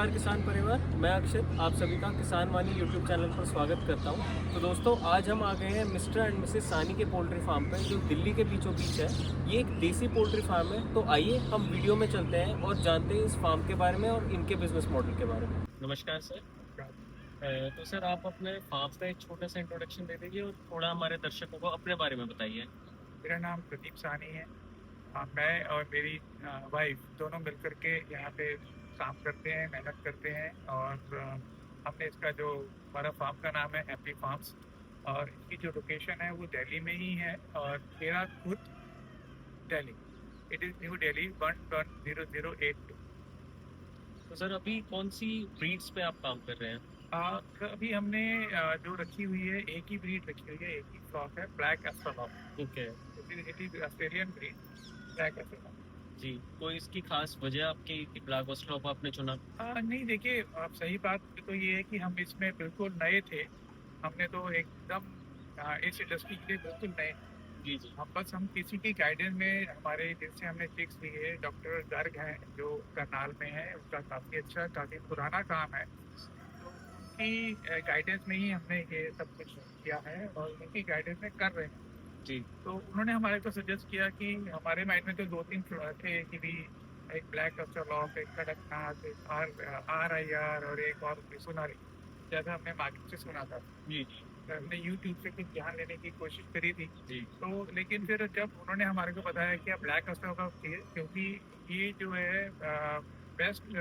नमस्कार किसान परिवार, मैं अक्षित आप सभी का किसान वाणी यूट्यूब चैनल पर स्वागत करता हूं। तो दोस्तों, आज हम आ गए हैं मिस्टर एंड मिसेस सानी के पोल्ट्री फार्म पे, जो दिल्ली के बीचों बीच है। ये एक देसी पोल्ट्री फार्म है। तो आइए हम वीडियो में चलते हैं और जानते हैं इस फार्म के बारे में और इनके बिजनेस मॉडल के बारे में। नमस्कार सर। तो सर, आप अपने फार्म का एक छोटा सा इंट्रोडक्शन दे दीजिए और थोड़ा हमारे दर्शकों को अपने बारे में बताइए। मेरा नाम प्रदीप सानी है। मैं और मेरी वाइफ दोनों मिलकर के यहाँ पे काम करते हैं, मेहनत करते हैं। और हमने इसका जो हमारा फार्म का नाम है हैप्पी फार्म्स, और इसकी जो लोकेशन है वो दिल्ली में ही है। और मेरा खुद Delhi, it is new Delhi 11008। तो सर, अभी कौन सी ब्रीड्स पे आप काम कर रहे हैं? अभी हमने जो रखी हुई है, एक ही ब्रीड रखी हुई है, एक ही फ्रॉक है, black Australorp. Okay. It is Australian breed, black Australorp. जी, कोई इसकी खास वजह आपकी कि ब्लैक ऑस्ट्रोलॉप आपने चुना? नहीं, देखिए, आप सही बात तो ये है कि हम इसमें बिल्कुल नए थे। हमने तो एकदम इस इंडस्ट्री के लिए बिल्कुल नए। जी जी। हम किसी की गाइडेंस में, हमारे जैसे हमने चिक्स लिए, डॉक्टर गर्ग हैं जो करनाल में है, उनका काफ़ी अच्छा, काफ़ी पुराना काम है। तो उनकी गाइडेंस में ही हमने ये सब कुछ किया है और उनकी गाइडेंस में कर रहे हैं। जी तो उन्होंने हमारे को सजेस्ट किया कि हमारे माइंड में तो 2-3 थे कि भी एक ब्लैक ऑफ एक कड़कनाथ, एक RIR और एक और सोनारी, जैसा हमने मार्केट से सुना था। जी। जी तो हमने यूट्यूब से कुछ ध्यान लेने की कोशिश करी थी। जी। तो लेकिन फिर जब उन्होंने हमारे को बताया कि आप ब्लैक ऑफ चाहिए, क्योंकि ये जो है बेस्ट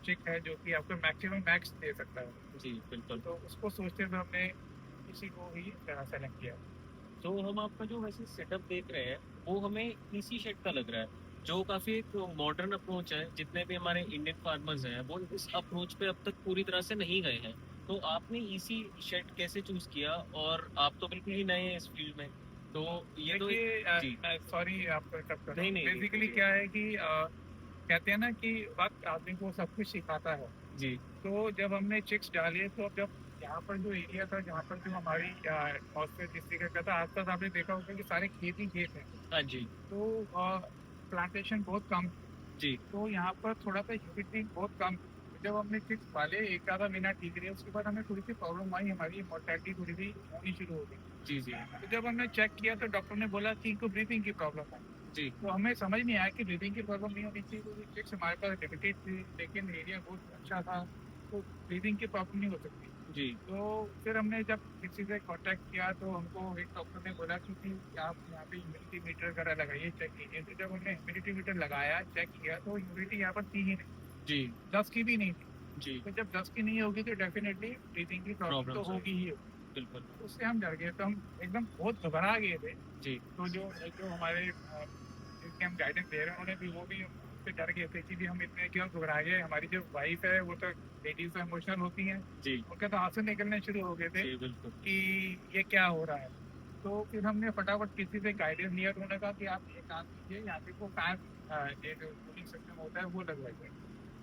चिक है जो कि आपको मैक्सिमम मैक्स दे सकता है। जी बिल्कुल। तो उसको सोचते हुए हमने इसी को ही सेलेक्ट किया। तो हम आपका जो वैसे सेटअप देख रहे हैं, वो हमें इसी शेड का लग रहा है, जो काफी एक मॉडर्न अप्रोच है। जितने भी हमारे इंडियन फार्मर्स हैं, वो इस अप्रोच पे अब तक पूरी तरह से नहीं गए हैं। तो आपने इसी शेड कैसे चूज किया? और आप तो बिल्कुल ही नए हैं इस फील्ड में, तो ये तो देखिए, जी। मैं सॉरी आपको इंटरप्ट कर रहा नहीं हूँ। नहीं नहीं, बेसिकली बोलिए। क्या है कि कहते हैं ना कि वक्त आदमी को सब कुछ सिखाता है। जी। तो जब हमने चिक्स डाले, तो जब यहाँ पर जो एरिया था, जहाँ पर जो हमारी हॉस्टल डिस्ट्रिक्ट का था, आसपास आपने देखा होगा कि सारे खेत ही खेत हैं। हाँ जी। तो प्लांटेशन बहुत कम। जी तो यहाँ पर थोड़ा सा ह्यूमिडिटी बहुत कम। जब हमने चिक्स पाले, एक आधा महीना ठीक रहे, उसके बाद हमें थोड़ी सी प्रॉब्लम आई, हमारी मोर्टेलिटी थोड़ी सी होनी शुरू हो गई। जी। जी तो जब हमने चेक किया तो डॉक्टर ने बोला कि इनको ब्रीथिंग की प्रॉब्लम है। जी। तो हमें समझ नहीं आया कि ब्रीथिंग की प्रॉब्लम नहीं होनी चाहिए, क्योंकि चिक्स हमारे पास लिमिटेड थी, लेकिन एरिया बहुत अच्छा था, तो ब्रीथिंग की प्रॉब्लम नहीं हो सकती। जी। तो फिर हमने जब किसी से कांटेक्ट किया, तो हमको एक डॉक्टर ने बोला कि आप यहाँ पे ह्यूमिडिटी मीटर वगैरह लगाइए, चेक कीजिए। तो जब हमने ह्यूमिडिटी मीटर लगाया, चेक किया, तो ह्यूमिडिटी यहाँ पर थी ही नहीं, जी 10 की भी नहीं थी। जी। तो जब 10 की नहीं होगी तो डेफिनेटली ब्रीथिंग की प्रॉब्लम तो प्रॉब्लम्स है, होगी ही। बिल्कुल। तो उससे हम डर गए, तो हम एकदम बहुत घबरा गए थे। जी तो जो जो हमारे जिनके हम गाइडेंस दे रहे हैं, उन्होंने भी, वो भी उससे डर गए थे कि भी हम इतने क्यों घबरा गए। हमारी जो वाइफ है, वो तो लेडीज तो इमोशनल होती हैं, जी। उनके तो आंसू निकलने शुरू हो गए थे जी बिल्कुल। कि ये क्या हो रहा है। तो फिर हमने फटाफट किसी से गाइडेंस लिया, तो उन्होंने कहा कि आप ये काम कीजिए, यहाँ पे वो फैन, ये जो कूलिंग सिस्टम होता है वो लगवाइए।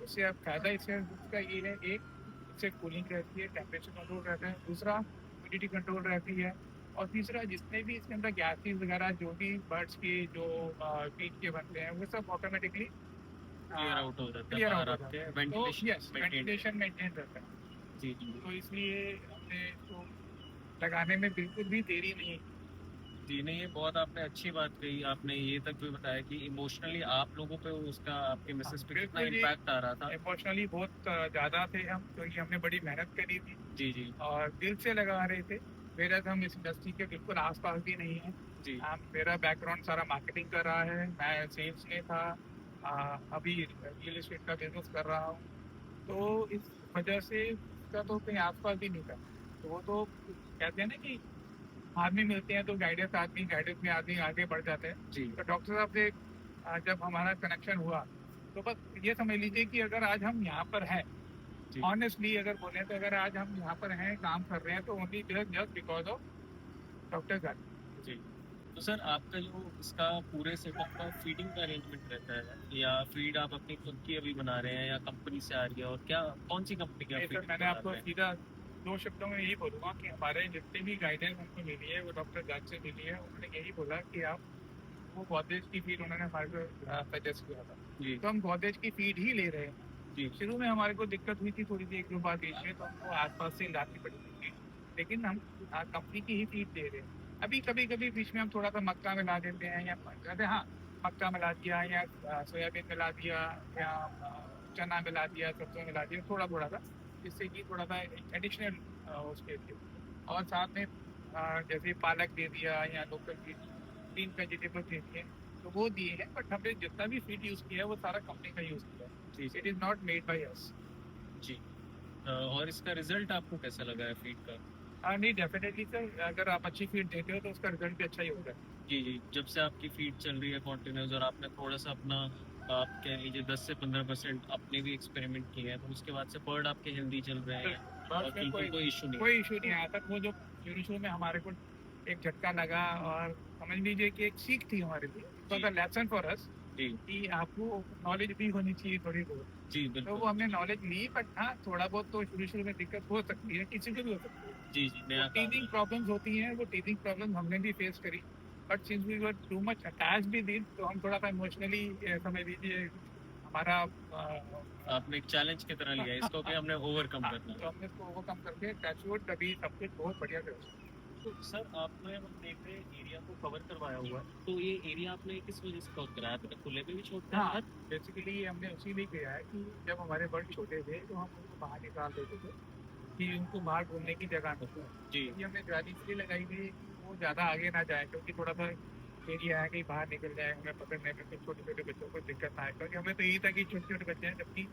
उससे आप फायदा इससे उसका ये है, एक, इससे कूलिंग रहती है, टेम्परेचर कंट्रोल रहता है, दूसरा ह्यूमिडिटी कंट्रोल रहती है, और तीसरा जितने भी इसके अंदर गैसेज वगैरह जो भी बर्ड्स की जो फीड के बनते हैं, वो सब ऑटोमेटिकली क्लियर आउट हो जाता है क्लियर बाहर, आउट हो आपके जाते हैं। तो yes, ventilation maintain. Ventilation maintain रहता है। जी जी। तो इसलिए हमने इसको लगाने में बिल्कुल भी देरी नहीं की। जी नहीं, ये बहुत आपने अच्छी बात कही। आपने ये तक भी बताया कि इमोशनली आप लोगों पे उसका, आपके हाँ, मिसेस पे कितना बिल्कुल जी। इम्पैक्ट आ रहा था। इमोशनली बहुत ज़्यादा थे हम, क्योंकि हमने बड़ी मेहनत करी थी जी जी। और दिल से लगा रहे थे। मेरा हम इस इंडस्ट्री के बिल्कुल आसपास भी नहीं है। जी मेरा बैकग्राउंड सारा मार्केटिंग कर रहा है, मैं सेल्स में था। अभी रियल एस्टेट का बिजनेस कर रहा हूँ। तो इस वजह से इसका तो कहीं आसपास भी नहीं था। तो वो तो कहते हैं ना कि आदमी मिलते हैं तो गाइडेंस में आदमी आगे बढ़ जाते हैं। जी। तो डॉक्टर साहब से जब हमारा कनेक्शन हुआ, तो बस ये समझ लीजिए कि अगर आज हम यहाँ पर हैं, जी ऑनेस्टली अगर बोले, तो अगर आज हम यहाँ पर हैं, काम कर रहे हैं, तो only just because of doctor Garg. जी। तो सर, आपका जो इसका पूरे सेटअप का फीडिंग का अरेंजमेंट रहता है, या फीड आप अपनी खुद की अभी बना रहे हैं या कंपनी से आ रही है, और क्या कौन सी कंपनी की आप नहीं सर, फीडिंग मैंने बना आपको रहे हैं? सीधा 2 शब्दों में यही बोलूँगा कि हमारे जितनी भी गाइडेंस हमको मिली है, वो डॉक्टर गर्ग से मिली है। उन्होंने यही बोला कि आप, वो गोदरेज की फीड उन्होंने हमारे को सजेस्ट किया था। जी तो हम गोदरेज की फीड ही ले रहे हैं। जी शुरू में हमारे को दिक्कत हुई थी थोड़ी सी, 1-2 बार बीच में, तो हमको आस-पास से लानी पड़ी थी। लेकिन हम कंपनी की ही फीड दे रहे हैं। अभी कभी-कभी बीच में हम थोड़ा-सा मक्का मिला देते हैं, या कहते हैं हाँ, मक्का मिला दिया, या सोयाबीन मिला दिया, या चना मिला दिया, सरसों मिला दिया, थोड़ा-थोड़ा सा, जिससे कि थोड़ा-सा एडिशनल उसके लिए। और साथ में जैसे पालक दे दिया, या लोकल ग्रीन वेजिटेबल दे दिए, तो वो दिए हैं। बट हमने जितना भी फीड यूज़ किया है वो सारा कंपनी का यूज़ किया जी है। It is not made by us. जी। और इसका रिजल्ट आपको कैसा लगा है फीड का? नहीं, डेफिनेटली सर, अगर आप अच्छी फीड देते हो तो उसका रिजल्ट भी अच्छा ही होगा। जी जी, जब से आपकी फीड चल रही है कॉन्टिन्यूस और आपने थोड़ा सा अपना, आप कह लीजिए 10 से 15% अपने भी एक्सपेरिमेंट किए हैं, तो उसके बाद से बर्ड आपके हेल्दी चल रहे हैं और बर्ड्स में बिल्कुल कोई इशू नहीं कोई इशू नहीं आया था। वो जो शुरू-शुरू में हमारे को एक झटका लगा, और समझ लीजिए कि एक सीख थी हमारे लिए, it was a lesson for us, जी कि आपको नॉलेज भी होनी चाहिए थोड़ी बहुत। जी तो बिल्कुल। वो हमने नॉलेज ली, बट हाँ, थोड़ा बहुत तो शुरू-शुरू में दिक्कत हो सकती है, किसी को भी हो सकती है। जी जी, वो नया काम टीथिंग है। प्रॉब्लम्स होती हैं, वो टीथिंग प्रॉब्लम हमने भी फेस करी। But since we were too much attached with it, तो हम थोड़ा-सा इमोशनली, समझ लीजिए, हमारा आपने एक चैलेंज की तरह लिया इसको कि हमने ओवरकम हाँ, करना तो है। हमने इसको ओवरकम करके टच वुड अभी सब कुछ बहुत बढ़िया कर। तो सर आपने, हम देख रहे हैं एरिया को कवर करवाया हुआ है, तो ये एरिया आपने किस वजह से कवर कराया? आपने खुले में भी छोड़ते हैं हाँ, बाहर? बेसिकली हमने उसी लिए किया है कि जब हमारे बर्ड छोटे थे तो हम उनको बाहर निकाल देते थे, कि उनको बाहर घूमने की जगह मिले। जी ये हमने जाली इसलिए लगाई थी कि वो ज़्यादा आगे ना जाए, क्योंकि थोड़ा-सा एरिया है, कहीं बाहर निकल जाए, हमें पकड़ने में फिर छोटे-छोटे बच्चों को दिक्कत ना आए। क्योंकि हमें तो यही था कि छोटे-छोटे बच्चे हैं, जबकि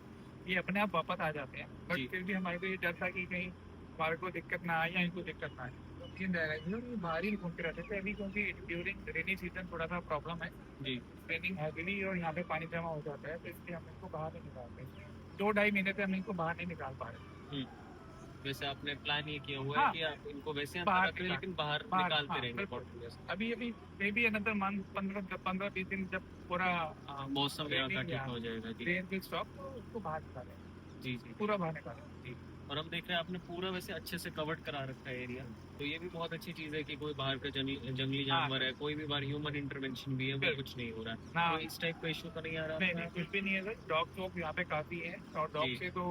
ये अपने आप वापस आ जाते हैं। बट जी फिर भी हमारे को ये डर था कि कहीं हमारे को दिक्कत ना आए या इनको दिक्कत ना आए। तो तीन रह गई थी, और ये बाहर ही घूमते रहते थे। अभी क्योंकि ड्यूरिंग रेनी सीजन थोड़ा-सा प्रॉब्लम है, जी रेनिंग हैवीली, और यहाँ पे पानी जमा हो जाता है, तो इसलिए हम इनको बाहर नहीं निकालते। 2 ढाई महीने से हम इनको बाहर नहीं निकाल पा रहे। हम्म। वैसे आपने प्लान ये किया हुआ है हाँ, कि आप इनको वैसे अंदर बाहर रखें निकाल लेकिन बाहर बाहर, निकालते हाँ, रहेंगे बिल्कुल। कॉन्टिन्यूस। अभी-अभी मे बी अनदर मंथ, 15-20 दिन, जब पूरा मौसम यहाँ का रेनिंग ठीक या हो जाएगा। जी रेन विल स्टॉप, तो उसको बाहर निकालेंगे, जी जी पूरा बाहर निकालेंगे। जी। और हम देख रहे हैं आपने पूरा वैसे अच्छे से कवर्ड करा रखा है एरिया, तो ये भी बहुत अच्छी चीज़ है कि कोई बाहर का जंगली हाँ, जानवर है, कोई भी बाहर ह्यूमन इंटरवेंशन भी है, वो बिल्कुल। कुछ नहीं हो रहा है। ना, तो इस टाइप का इशू तो नहीं आ रहा नहीं, आपको नहीं, यहाँ कुछ भी नहीं है सर। डॉग्स वॉग यहाँ पे काफ़ी हैं, और डॉग जी से तो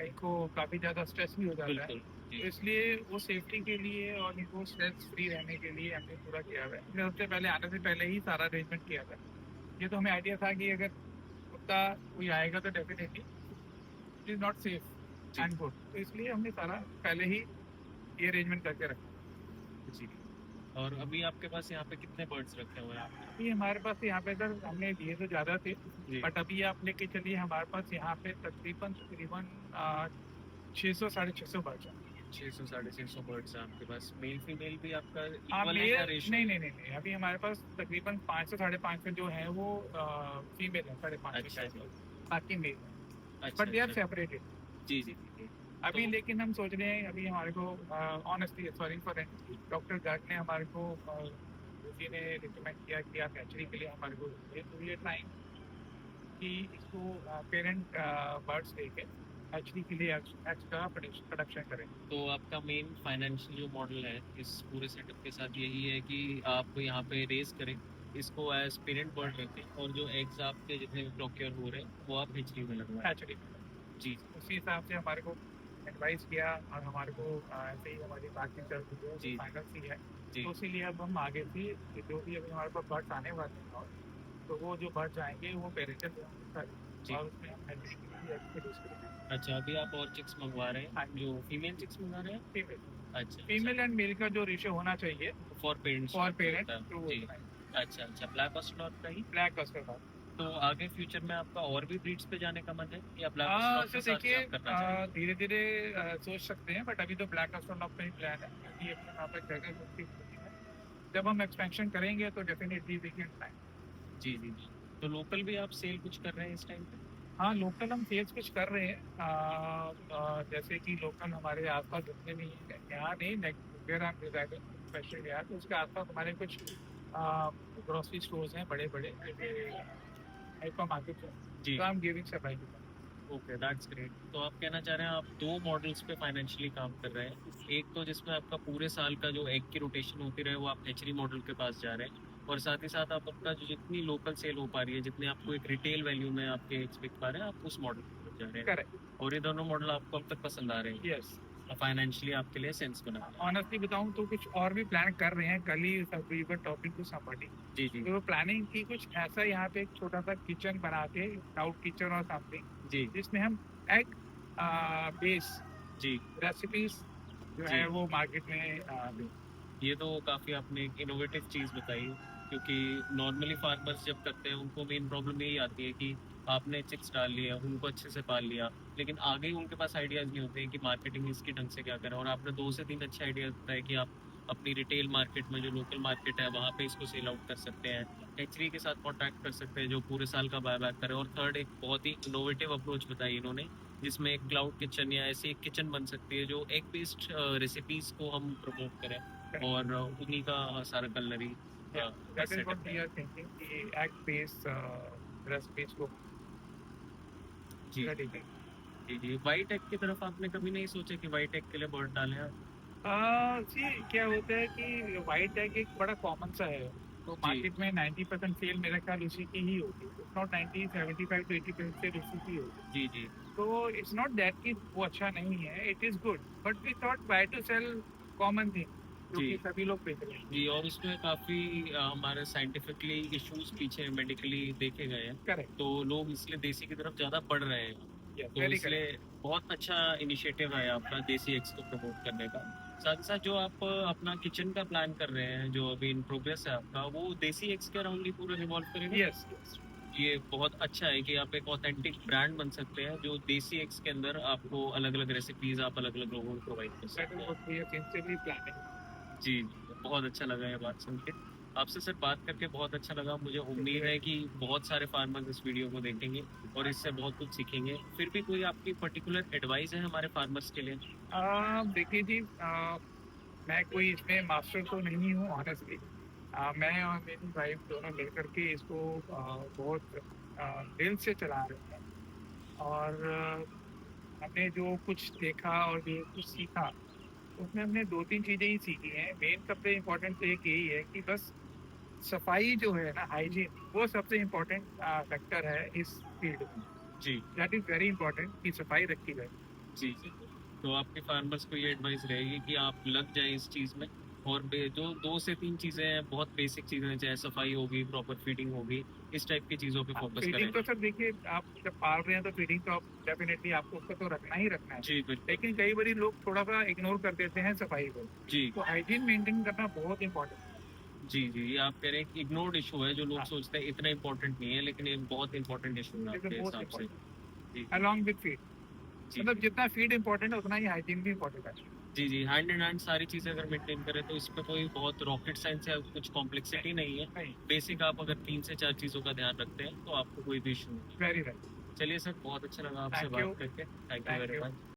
इनको काफ़ी ज़्यादा स्ट्रेस भी हो जाता है। बिल्कुल। जी तो इसलिए वो सेफ्टी के लिए और इनको स्ट्रेस फ्री रहने के लिए हमने पूरा किया हुआ है। हमने सबसे पहले आने से पहले ही सारा अरेंजमेंट किया था। ये तो हमें आइडिया था कि अगर कुत्ता कोई आएगा तो definitely it is not safe जी एंड गुड, तो इसलिए हमने सारा पहले ही ये अरेंजमेंट करके रखा। जी। और अभी आपके पास यहाँ पे कितने बर्ड्स रखे हुए हैं आपने? अभी हमारे पास यहाँ पे सर, हमने लिए तो ज़्यादा थे, जी बट अभी आप लेके चलिए, हमारे पास यहाँ पे तकरीबन 600 साढ़े 600 बर्ड्स हैं। 600 साढ़े 600 बर्ड्स हैं आपके पास। मेल फीमेल भी आपका हाँ, इक्वल है या मेल रेशियो? नहीं, नहीं, नहीं, नहीं, अभी हमारे पास तकरीबन 500 साढ़े 500 जो हैं वो फीमेल है, साढ़े 500 अच्छा जी। बाकी मेल है, अच्छा बट दे आर अच्छा। सेपरेटेड। जी जी जी। अभी तो लेकिन हम सोच रहे हैं, अभी हमारे को honestly sorry for doctor Garg ने हमारे को उसी ने रिकमेंड किया कि आप हैचरी के लिए हमारे को भेजिए। तो ये टाइम कि इसको पेरेंट बर्ड्स लेके हैचरी के लिए एक्स्ट्रा प्रोडक्शन करें। तो आपका मेन फाइनेंशियल जो मॉडल है इस पूरे सेटअप के साथ यही है कि आप यहाँ पे रेस करें, इसको एज पेरेंट बर्ड रखें, और जो एग्स आपके जितने भी प्रोक्योर हो रहे हैं वो आप हेचरी में लगवाएं। हैचरी जी उसी हिसाब से हमारे को एडवाइस किया, और हमारे को ऐसे ही हमारी बातचीत चल रही है, जी फाइनल सी है। जी तो इसीलिए अब हम आगे से कि जो भी अभी हमारे पास बर्ड्स आने वाले हैं, और तो वो जो बर्ड्स आएंगे वो पेरेंटल जी। और उसमें हम हैचरी करेंगे। अच्छा, अभी आप और चिक्स मंगवा रहे हैं, जो फीमेल चिक्स मंगा रहे हैं? फीमेल अच्छा फीमेल एंड मेल का जो रेशियो होना चाहिए फॉर पेरेंट्स फॉर पेरेंट जी। अच्छा अच्छा, ब्लैक ऑस्ट्रोलॉट का ही। ब्लैक कस्टर का। तो आगे फ्यूचर में आपका और भी ब्रीड्स पे जाने का मन है या ब्लैक ऑस्ट्रोलॉट सर के साथ ही देखिए, आप करना चाहेंगे? धीरे धीरे सोच सकते हैं, बट अभी तो ब्लैक कस्टर का ही प्लान है, क्योंकि अपने यहाँ पर जगह कुछ है। जब हम एक्सपेंशन करेंगे तो डेफिनेटली वी कैन प्लान। जी जी जी। तो लोकल भी आप सेल कुछ कर रहे हैं इस टाइम पे? हाँ, लोकल हम सेल्स कुछ कर रहे हैं, जैसे कि लोकल हमारे आसपास जितने भी हैं, यहाँ नहीं, where I am residing specially यहाँ, तो उसके आसपास हमारे कुछ ग्रोसरी स्टोर्स हैं बड़े बड़े, हाइपर मार्केट है, जी तो I am giving supply. Okay, that's great. तो आप कहना चाह रहे हैं आप दो मॉडल्स पे फाइनेंशियली काम कर रहे हैं, एक तो जिसमें आपका पूरे साल का जो एग की रोटेशन होती रहे वो आप हेचरी मॉडल के पास जा रहे हैं, और साथ ही साथ आप अपना जो जितनी लोकल सेल हो पा रही है, जितने आपको एक रिटेल वैल्यू में आपके एग्स बिक पा रहे हैं, आप उस मॉडल पे जा रहे हैं, करेक्ट, और ये दोनों मॉडल आपको अब तक पसंद आ रहे हैं, यस। फाइनेंशियली आपके लिए सेंस बना रहे हैं। ऑनेस्टली बताऊं तो कुछ और भी प्लान कर रहे हैं, कल ही we were talking to somebody, जी जी तो प्लानिंग की कुछ ऐसा यहाँ पे एक छोटा सा किचन बना के, क्लाउड किचन और समथिंग, जी जिसमें हम एग बेस जी रेसिपीज जो जी। है वो मार्केट में दें। ये तो काफ़ी आपने एक इनोवेटिव चीज़ बताई, क्योंकि नॉर्मली फार्मर्स जब करते हैं उनको मेन प्रॉब्लम यही आती है कि आपने चिक्स डाल लिया, उनको अच्छे से पाल लिया, लेकिन आगे ही उनके पास आइडियाज़ नहीं होते हैं कि मार्केटिंग इसकी ढंग से क्या करें। और आपने 2 से 3 अच्छे आइडियाज़ बताए कि आप अपनी रिटेल मार्केट में, जो लोकल मार्केट है, वहाँ पे इसको सेल आउट कर सकते हैं, हैचरी के साथ कॉन्टैक्ट कर सकते हैं जो पूरे साल का बायबैक करे। और थर्ड, एक बहुत ही इनोवेटिव अप्रोच बताई इन्होंने, जिसमें एक क्लाउड किचन या ऐसी एक किचन बन सकती है जो एग बेस्ड रेसिपीज़ को हम प्रमोट करें, और उन्हीं का सारा culinary that is what we are thinking कि एग बेस रेसिपीज को जी रेडी करें। जी जी। वाइट एग की तरफ आपने कभी नहीं सोचा कि वाइट एग के लिए बर्ड डालें आप? जी, क्या होता है कि व्हाइट एग एक बड़ा कॉमन सा है, तो जी मार्केट में 90% सेल मेरे ख्याल उसी की ही होती है, इट्स नॉट 90, 75 to 80% सेल उसी की होती है। जी जी तो इट्स नॉट दैट कि वो अच्छा नहीं है, it is good, but we thought why to sell common thing जो जी कि सभी लोग बेच रहे हैं। जी। और उसमें काफ़ी हमारे साइंटिफिकली इश्यूज पीछे मेडिकली देखे गए हैं, करेक्ट, तो लोग इसलिए देसी की तरफ ज़्यादा बढ़ रहे हैं। यस, तो वेरी इसलिए करेक्ट। बहुत अच्छा इनिशिएटिव है आपका देसी एग्स को प्रमोट करने का। साथ ही साथ जो आप अपना किचन का प्लान कर रहे हैं, जो अभी इन प्रोग्रेस है आपका, वो देसी एग्स के अराउंड ही पूरा रिवॉल्व करेगा। यस, यस, ये बहुत अच्छा है कि आप एक ऑथेंटिक ब्रांड बन सकते हैं जो देसी एग्स के अंदर आपको अलग अलग रेसिपीज आप अलग अलग लोगों को प्रोवाइड कर दैट इज सकते हैं। What we are sincerely planning. जी जी, बहुत अच्छा लगा ये बात सुन के। आपसे सर बात करके बहुत अच्छा लगा। मुझे उम्मीद है कि बहुत सारे फार्मर्स इस वीडियो को देखेंगे और इससे बहुत कुछ सीखेंगे। फिर भी कोई आपकी पर्टिकुलर एडवाइस है हमारे फार्मर्स के लिए? देखिए जी, मैं कोई इसमें मास्टर तो नहीं हूँ ऑनेस्टली। मैं और मेरी वाइफ दोनों मिलकर के इसको बहुत दिल से चला रहे हैं, और हमने जो कुछ देखा और जो कुछ सीखा, उसमें हमने 2-3 चीज़ें ही सीखी हैं। मेन सबसे इम्पोर्टेंट तो एक यही है कि बस सफाई जो है ना, हाइजीन, वो सबसे इम्पोर्टेंट फैक्टर है इस फील्ड में। जी दैट इज़ वेरी इम्पोर्टेंट कि सफाई रखी जाए। जी जी। तो आपके फार्मर्स को ये एडवाइस रहेगी कि आप लग जाएं इस चीज़ में, और जो 2 से 3 चीज़ें हैं, बहुत बेसिक चीज़ें हैं, चाहे सफाई होगी, प्रॉपर फीडिंग होगी, इस टाइप की चीज़ों पे फोकस करें। फीडिंग तो सर देखिए, आप जब पाल रहे हैं तो फीडिंग तो आप डेफिनेटली आपको उसका तो रखना ही रखना है। जी बिल्कुल। लेकिन कई बार लोग थोड़ा सा इग्नोर कर देते हैं सफाई को, जी तो हाइजीन मेंटेन करना बहुत इंपॉर्टेंट है। जी जी। ये आप कह रहे हैं कि इग्नोर्ड इशू है, जो लोग हाँ, सोचते हैं इतना इंपॉर्टेंट नहीं है, लेकिन ये बहुत इंपॉर्टेंट इशू है इट इज आपके मोस्ट हिसाब से। इम्पोर्टेंट जी अलॉन्ग विद फीड। जी मतलब जितना फीड इम्पोर्टेंट है उतना ही हाइजीन भी इम्पोर्टेंट है। जी जी। हैंड इन हैंड सारी चीज़ें अगर मेंटेन करें तो इस पे कोई बहुत रॉकेट साइंस या कुछ कॉम्प्लेक्सिटी नहीं है। नहीं, बेसिक आप अगर 3 से 4 चीज़ों का ध्यान रखते हैं तो आपको कोई भी इशू नहीं है। Very right. चलिए सर, बहुत अच्छा लगा आपसे थैंक यू, बात करके। Thank you thank very you. Much.